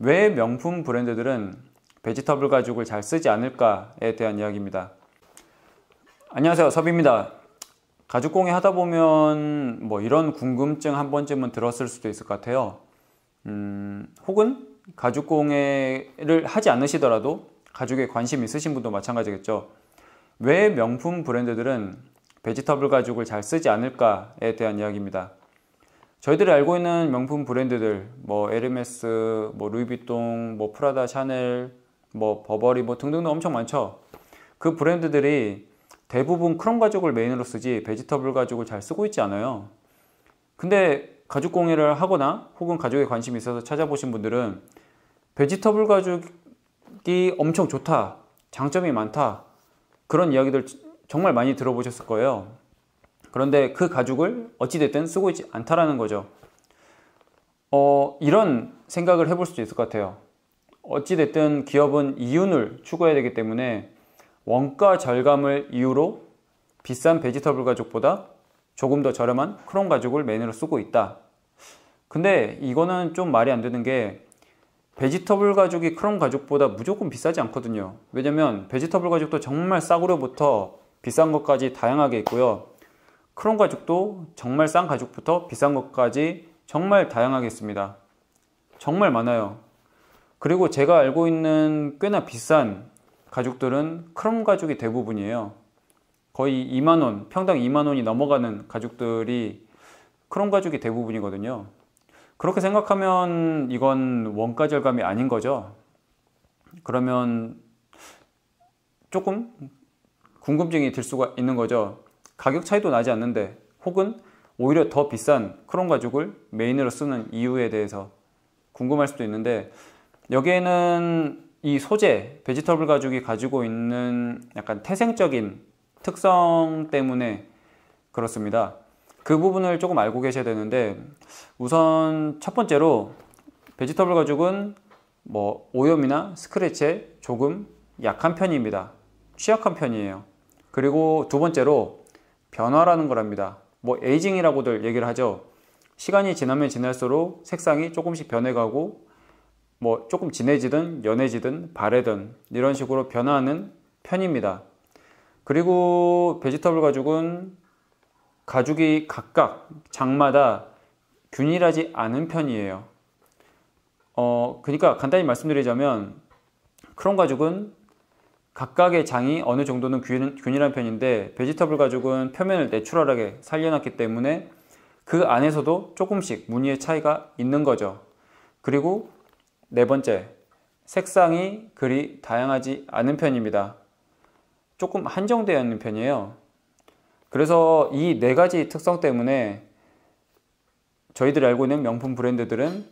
왜 명품 브랜드들은 베지터블 가죽을 잘 쓰지 않을까에 대한 이야기입니다. 안녕하세요, 섭입니다. 가죽공예 하다 보면 이런 궁금증 한 번쯤은 들었을 수도 있을 것 같아요. 혹은 가죽공예를 하지 않으시더라도 가죽에 관심 있으신 분도 마찬가지겠죠. 왜 명품 브랜드들은 베지터블 가죽을 잘 쓰지 않을까에 대한 이야기입니다. 저희들이 알고 있는 명품 브랜드들, 에르메스, 루이비통, 프라다, 샤넬, 버버리 등등 엄청 많죠. 그 브랜드들이 대부분 크롬 가죽을 메인으로 쓰지 베지터블 가죽을 잘 쓰고 있지 않아요. 근데 가죽 공예를 하거나 혹은 가죽에 관심이 있어서 찾아보신 분들은 베지터블 가죽이 엄청 좋다, 장점이 많다, 그런 이야기들 정말 많이 들어보셨을 거예요. 그런데 그 가죽을 어찌됐든 쓰고 있지 않다라는 거죠. 이런 생각을 해볼 수도 있을 것 같아요. 어찌됐든 기업은 이윤을 추구해야 되기 때문에 원가 절감을 이유로 비싼 베지터블 가죽보다 조금 더 저렴한 크롬 가죽을 메인으로 쓰고 있다. 근데 이거는 좀 말이 안 되는 게 베지터블 가죽이 크롬 가죽보다 무조건 비싸지 않거든요. 왜냐면 베지터블 가죽도 정말 싸구려부터 비싼 것까지 다양하게 있고요. 크롬 가죽도 정말 싼 가죽부터 비싼 것까지 정말 다양하게 있습니다. 정말 많아요. 그리고 제가 알고 있는 꽤나 비싼 가죽들은 크롬 가죽이 대부분이에요. 거의 2만원, 평당 2만원이 넘어가는 가죽들이 크롬 가죽이 대부분이거든요. 그렇게 생각하면 이건 원가 절감이 아닌 거죠. 그러면 조금 궁금증이 들 수가 있는 거죠. 가격 차이도 나지 않는데, 혹은 오히려 더 비싼 크롬 가죽을 메인으로 쓰는 이유에 대해서 궁금할 수도 있는데, 여기에는 이 소재, 베지터블 가죽이 가지고 있는 약간 태생적인 특성 때문에 그렇습니다. 그 부분을 조금 알고 계셔야 되는데, 우선 첫 번째로 베지터블 가죽은 오염이나 스크래치에 조금 약한 편입니다. 취약한 편이에요. 그리고 두 번째로 변화라는 거랍니다. 에이징이라고들 얘기를 하죠. 시간이 지나면 지날수록 색상이 조금씩 변해가고 조금 진해지든 연해지든 바래든 이런 식으로 변화하는 편입니다. 그리고 베지터블 가죽은 가죽이 각각 장마다 균일하지 않은 편이에요. 그러니까 간단히 말씀드리자면 크롬 가죽은 각각의 장이 어느 정도는 균일한 편인데, 베지터블 가죽은 표면을 내추럴하게 살려놨기 때문에 그 안에서도 조금씩 무늬의 차이가 있는 거죠. 그리고 네 번째, 색상이 그리 다양하지 않은 편입니다. 조금 한정되어 있는 편이에요. 그래서 이 네 가지 특성 때문에 저희들이 알고 있는 명품 브랜드들은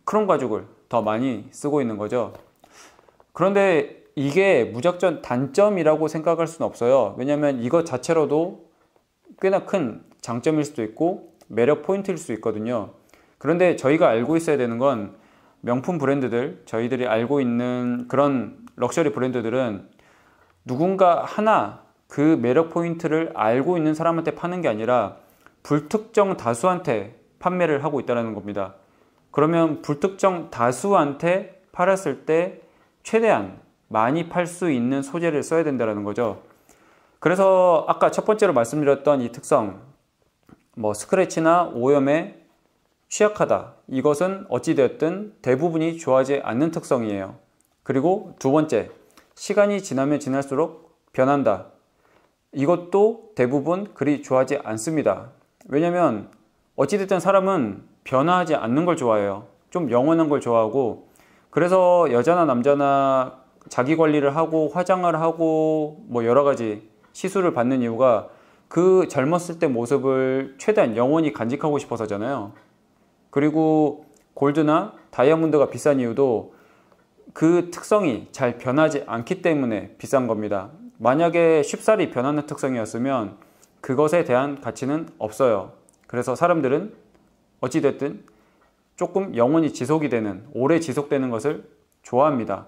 크롬 가죽을 더 많이 쓰고 있는 거죠. 그런데 이게 무작정 단점이라고 생각할 수는 없어요. 왜냐하면 이것 자체로도 꽤나 큰 장점일 수도 있고 매력 포인트일 수 있거든요. 그런데 저희가 알고 있어야 되는 건, 명품 브랜드들, 저희들이 알고 있는 그런 럭셔리 브랜드들은 누군가 하나 그 매력 포인트를 알고 있는 사람한테 파는 게 아니라 불특정 다수한테 판매를 하고 있다는 겁니다. 그러면 불특정 다수한테 팔았을 때 최대한 많이 팔 수 있는 소재를 써야 된다는 거죠. 그래서 아까 첫 번째로 말씀드렸던 이 특성, 스크래치나 오염에 취약하다, 이것은 어찌되었든 대부분이 좋아하지 않는 특성이에요. 그리고 두 번째, 시간이 지나면 지날수록 변한다, 이것도 대부분 그리 좋아하지 않습니다. 왜냐면 어찌됐든 사람은 변화하지 않는 걸 좋아해요. 좀 영원한 걸 좋아하고, 그래서 여자나 남자나 자기 관리를 하고 화장을 하고 여러 가지 시술을 받는 이유가 그 젊었을 때 모습을 최대한 영원히 간직하고 싶어서잖아요. 그리고 골드나 다이아몬드가 비싼 이유도 그 특성이 잘 변하지 않기 때문에 비싼 겁니다. 만약에 쉽사리 변하는 특성이었으면 그것에 대한 가치는 없어요. 그래서 사람들은 어찌됐든 조금 영원히 지속이 되는, 오래 지속되는 것을 좋아합니다.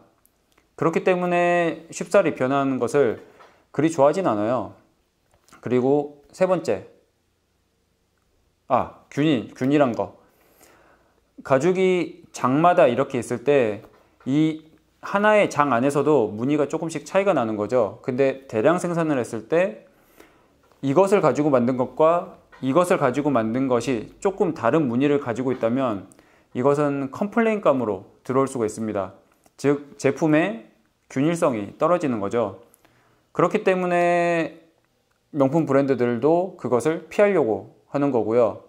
그렇기 때문에 쉽사리 변하는 것을 그리 좋아하진 않아요. 그리고 세 번째, 균일한 거. 가죽이 장마다 이렇게 있을 때 이 하나의 장 안에서도 무늬가 조금씩 차이가 나는 거죠. 근데 대량 생산을 했을 때 이것을 가지고 만든 것과 이것을 가지고 만든 것이 조금 다른 무늬를 가지고 있다면 이것은 컴플레인감으로 들어올 수가 있습니다. 즉 제품의 균일성이 떨어지는 거죠. 그렇기 때문에 명품 브랜드들도 그것을 피하려고 하는 거고요.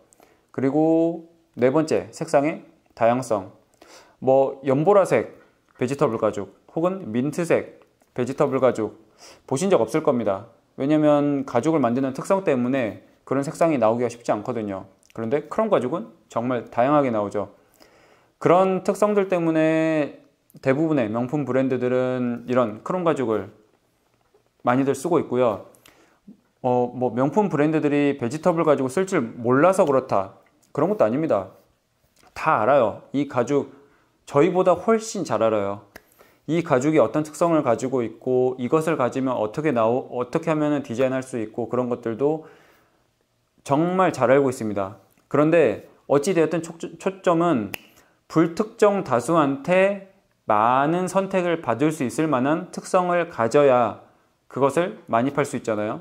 그리고 네 번째, 색상의 다양성. 뭐 연보라색 베지터블 가죽 혹은 민트색 베지터블 가죽 보신 적 없을 겁니다. 왜냐면 가죽을 만드는 특성 때문에 그런 색상이 나오기가 쉽지 않거든요. 그런데 크롬 가죽은 정말 다양하게 나오죠. 그런 특성들 때문에 대부분의 명품 브랜드들은 이런 크롬 가죽을 많이들 쓰고 있고요. 뭐 명품 브랜드들이 베지터블 가죽을 쓸 줄 몰라서 그렇다, 그런 것도 아닙니다. 다 알아요. 이 가죽 저희보다 훨씬 잘 알아요. 이 가죽이 어떤 특성을 가지고 있고 이것을 가지면 어떻게 하면 디자인할 수 있고 그런 것들도 정말 잘 알고 있습니다. 그런데 어찌되었든 초점은 불특정 다수한테 많은 선택을 받을 수 있을 만한 특성을 가져야 그것을 많이 팔 수 있잖아요.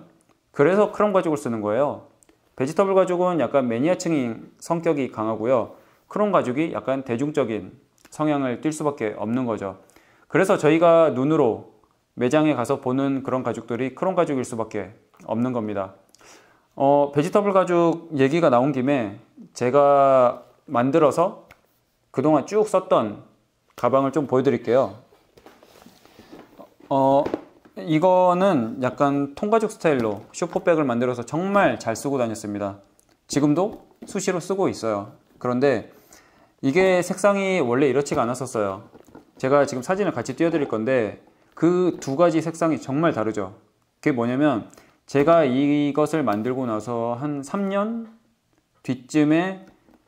그래서 크롬 가죽을 쓰는 거예요. 베지터블 가죽은 약간 매니아층인 성격이 강하고요. 크롬 가죽이 약간 대중적인 성향을 띌 수밖에 없는 거죠. 그래서 저희가 눈으로 매장에 가서 보는 그런 가죽들이 크롬 가죽일 수밖에 없는 겁니다. 베지터블 가죽 얘기가 나온 김에 제가 만들어서 그동안 쭉 썼던 가방을 좀 보여드릴게요. 이거는 약간 통가죽 스타일로 슈퍼백을 만들어서 정말 잘 쓰고 다녔습니다. 지금도 수시로 쓰고 있어요. 그런데 이게 색상이 원래 이렇지가 않았었어요. 제가 지금 사진을 같이 띄워드릴 건데 그 두 가지 색상이 정말 다르죠. 그게 뭐냐면 제가 이것을 만들고 나서 한 3년 뒤쯤에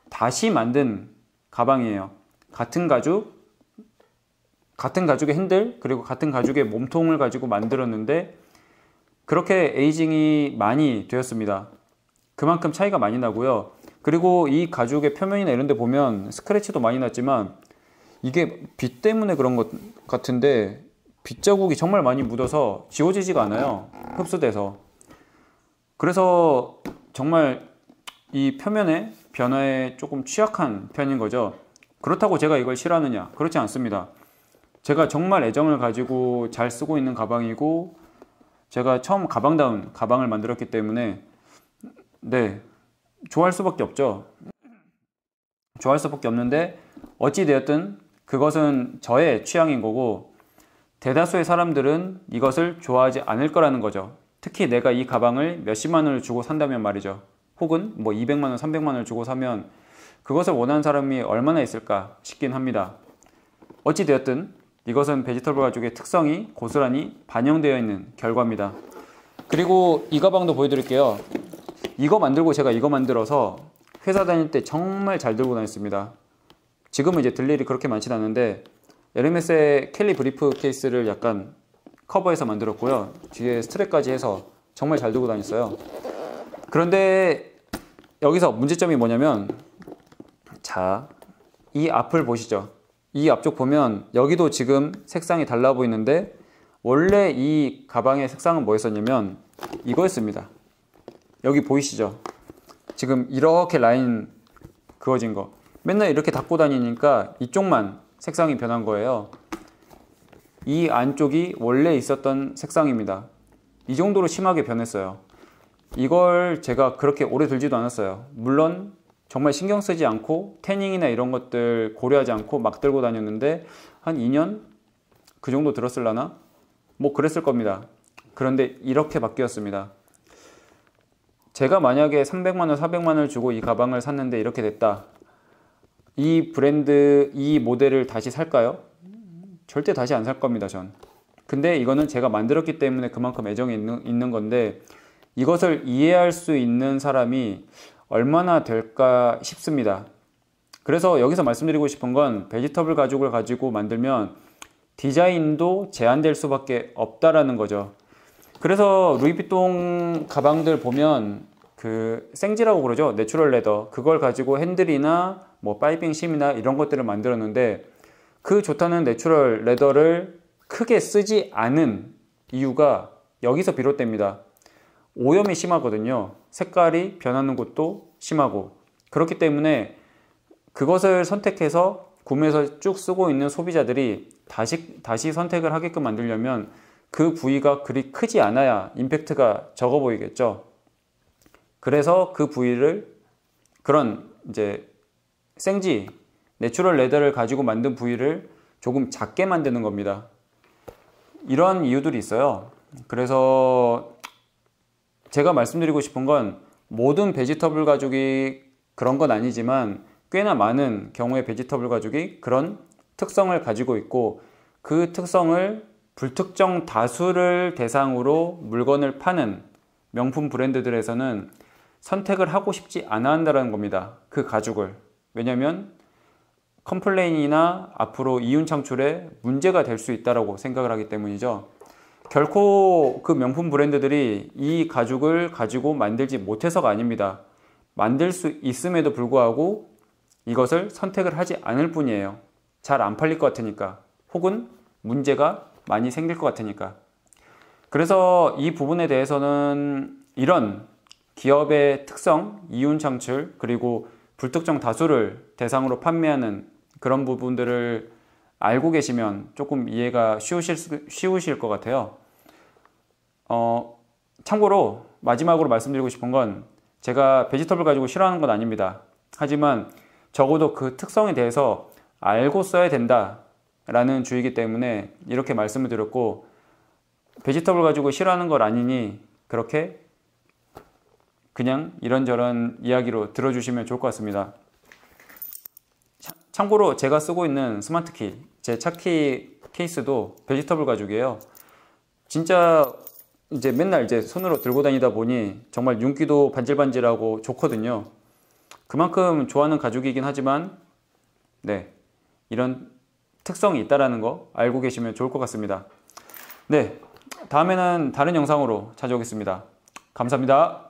다시 만든 가방이에요. 같은 가죽의 핸들 그리고 같은 가죽의 몸통을 가지고 만들었는데 그렇게 에이징이 많이 되었습니다. 그만큼 차이가 많이 나고요. 그리고 이 가죽의 표면이나 이런 데 보면 스크래치도 많이 났지만 이게 빛 때문에 그런 것 같은데 빗자국이 정말 많이 묻어서 지워지지가 않아요. 흡수돼서. 그래서 정말 이 표면의 변화에 조금 취약한 편인 거죠. 그렇다고 제가 이걸 싫어하느냐? 그렇지 않습니다. 제가 정말 애정을 가지고 잘 쓰고 있는 가방이고 제가 처음 가방다운 가방을 만들었기 때문에 네, 좋아할 수밖에 없죠. 좋아할 수밖에 없는데 어찌되었든 그것은 저의 취향인 거고 대다수의 사람들은 이것을 좋아하지 않을 거라는 거죠. 특히 내가 이 가방을 몇십만 원을 주고 산다면 말이죠. 혹은 뭐 200만 원, 300만 원을 주고 사면 그것을 원하는 사람이 얼마나 있을까 싶긴 합니다. 어찌되었든 이것은 베지터블 가죽의 특성이 고스란히 반영되어 있는 결과입니다. 그리고 이 가방도 보여드릴게요. 이거 만들고 제가 이거 만들어서 회사 다닐 때 정말 잘 들고 다녔습니다. 지금은 이제 들 일이 그렇게 많진 않은데 에르메스의 켈리 브리프 케이스를 약간 커버해서 만들었고요. 뒤에 스트랩까지 해서 정말 잘 들고 다녔어요. 그런데 여기서 문제점이 뭐냐면 자, 이 앞을 보시죠. 이 앞쪽 보면 여기도 지금 색상이 달라 보이는데 원래 이 가방의 색상은 뭐였었냐면 이거였습니다. 여기 보이시죠? 지금 이렇게 라인 그어진 거 맨날 이렇게 닦고 다니니까 이쪽만 색상이 변한 거예요. 이 안쪽이 원래 있었던 색상입니다. 이 정도로 심하게 변했어요. 이걸 제가 그렇게 오래 들지도 않았어요. 물론 정말 신경 쓰지 않고 태닝이나 이런 것들 고려하지 않고 막 들고 다녔는데 한 2년? 그 정도 들었을라나? 뭐 그랬을 겁니다. 그런데 이렇게 바뀌었습니다. 제가 만약에 300만 원, 400만 원을 주고 이 가방을 샀는데 이렇게 됐다. 이 브랜드, 이 모델을 다시 살까요? 절대 다시 안 살 겁니다, 전. 근데 이거는 제가 만들었기 때문에 그만큼 애정이 있는 건데 이것을 이해할 수 있는 사람이 얼마나 될까 싶습니다. 그래서 여기서 말씀드리고 싶은 건 베지터블 가죽을 가지고 만들면 디자인도 제한될 수밖에 없다라는 거죠. 그래서 루이비통 가방들 보면 그 생지라고 그러죠. 내추럴 레더. 그걸 가지고 핸들이나 뭐 파이빙 심이나 이런 것들을 만들었는데 그 좋다는 내추럴 레더를 크게 쓰지 않은 이유가 여기서 비롯됩니다. 오염이 심하거든요. 색깔이 변하는 것도 심하고 그렇기 때문에 그것을 선택해서 구매해서 쭉 쓰고 있는 소비자들이 다시 선택을 하게끔 만들려면 그 부위가 그리 크지 않아야 임팩트가 적어 보이겠죠. 그래서 그 부위를 그런 이제 생지 내추럴 레더를 가지고 만든 부위를 조금 작게 만드는 겁니다. 이런 이유들이 있어요. 그래서 제가 말씀드리고 싶은 건 모든 베지터블 가죽이 그런 건 아니지만 꽤나 많은 경우의 베지터블 가죽이 그런 특성을 가지고 있고 그 특성을 불특정 다수를 대상으로 물건을 파는 명품 브랜드들에서는 선택을 하고 싶지 않아 한다는 겁니다. 그 가죽을. 왜냐하면 컴플레인이나 앞으로 이윤 창출에 문제가 될 수 있다고 생각을 하기 때문이죠. 결코 그 명품 브랜드들이 이 가죽을 가지고 만들지 못해서가 아닙니다. 만들 수 있음에도 불구하고 이것을 선택을 하지 않을 뿐이에요. 잘 안 팔릴 것 같으니까, 혹은 문제가 많이 생길 것 같으니까. 그래서 이 부분에 대해서는 이런 기업의 특성, 이윤 창출, 그리고 불특정 다수를 대상으로 판매하는 그런 부분들을 알고 계시면 조금 이해가 쉬우실 것 같아요. 참고로 마지막으로 말씀드리고 싶은 건 제가 베지터블 가지고 싫어하는 건 아닙니다. 하지만 적어도 그 특성에 대해서 알고 써야 된다 라는 주의이기 때문에 이렇게 말씀을 드렸고, 베지터블 가지고 싫어하는 걸 아니니 그렇게 그냥 이런저런 이야기로 들어주시면 좋을 것 같습니다. 참고로 제가 쓰고 있는 스마트키, 제 차키 케이스도 베지터블 가죽이에요. 진짜 이제 맨날 이제 손으로 들고 다니다 보니 정말 윤기도 반질반질하고 좋거든요. 그만큼 좋아하는 가죽이긴 하지만 네, 이런 특성이 있다는 거 알고 계시면 좋을 것 같습니다. 네, 다음에는 다른 영상으로 찾아오겠습니다. 감사합니다.